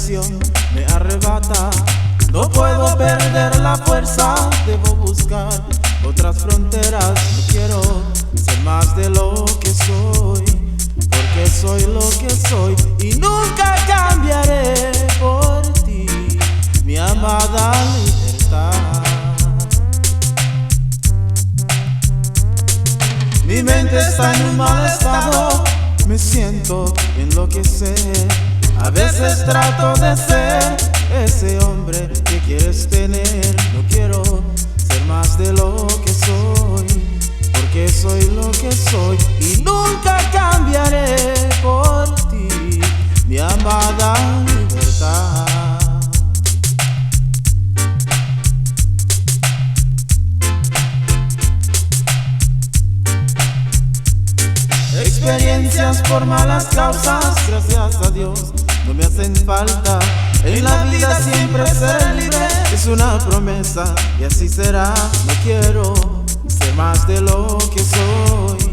presión me arrebata. No puedo perder la fuerza, debo buscar otras fronteras. No quiero ser más de lo que soy, porque soy lo que soy y nunca cambiaré por ti, mi amada libertad. Mi mente está en un mal estado, me siento enloquecer. A veces trato de ser ese hombre que quieres tener. No quiero ser más de lo que soy, porque soy lo que soy y nunca cambiaré por ti, mi amada libertad. Experiencias por malas causas, gracias a Dios, no me hacen falta. En la vida siempre seré libre, es una promesa y así será. No quiero ser más de lo que soy,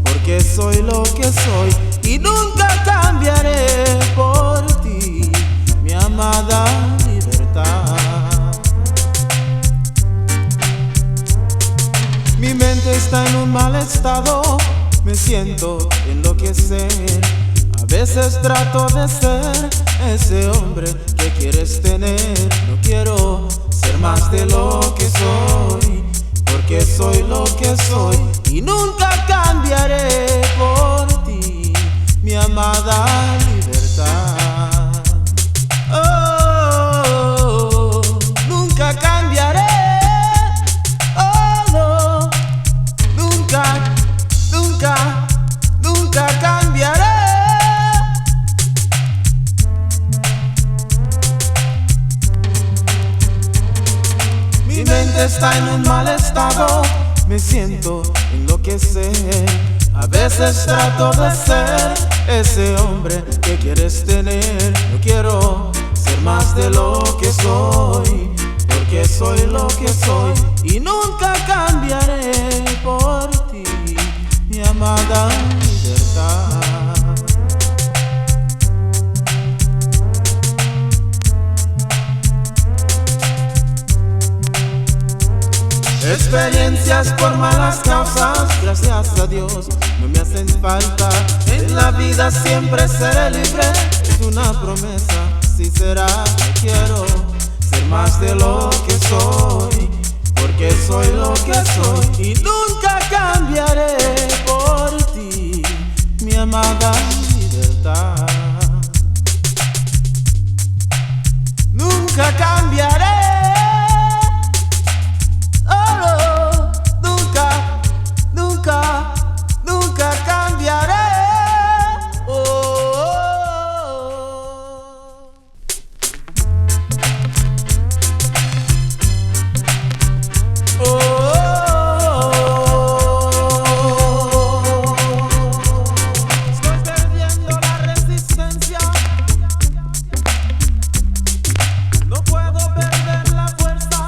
porque soy lo que soy y nunca cambiaré por ti, mi amada libertad. Mi mente está en un mal estado, me siento enloquecer. A veces trato de ser ese hombre que quieres tener. No quiero ser más de lo que soy, porque soy lo que soy y nunca cambiaré por ti, mi amada libertad. Oh, nunca cambiaré. Oh, no, nunca, nunca, nunca cambiaré. Mi mente está en un mal estado, me siento enloquecer. A veces trato de ser ese hombre que quieres tener. No quiero ser más de lo que soy, porque soy lo que soy y nunca cambiaré por ti, mi amada libertad. Experiencias por malas causas, gracias a Dios, no me hacen falta. En la vida siempre seré libre, es una promesa, así será. No quiero ser más de lo que soy, porque soy lo que soy y nunca cambiaré por ti, mi amada libertad. Nunca cambiaré. Nunca cambiaré. Estoy perdiendo la resistencia. No puedo perder la fuerza.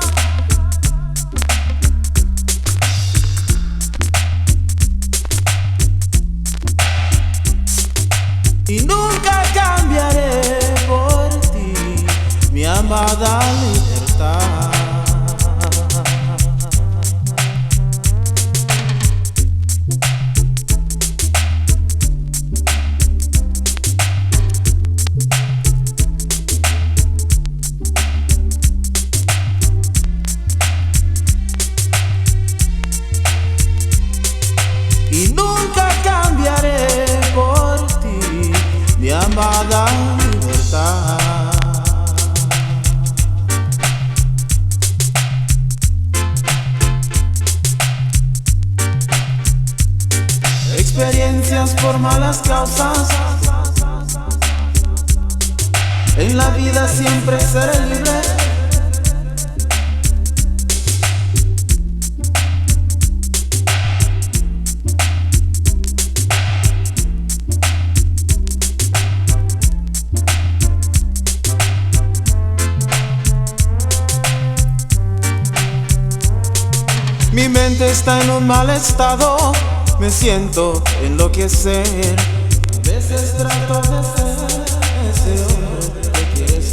Y nunca cambiaré por ti, mi amada libertad. Y nunca cambiaré por ti, mi amada libertad. Experiencias por malas causas, en la vida siempre seré libre. Mi mente está en un mal estado, me siento enloquecer. A veces trato de ser ese hombre que quieres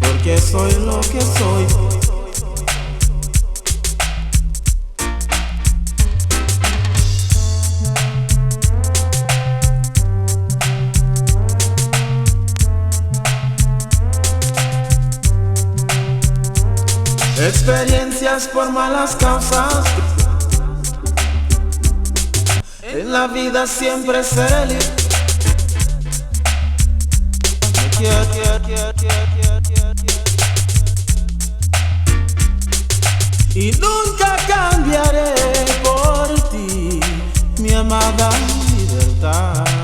Porque soy lo que soy. Experiencias por malas causas. En la vida siempre seré libre. Y nunca cambiaré por ti, mi amada libertad.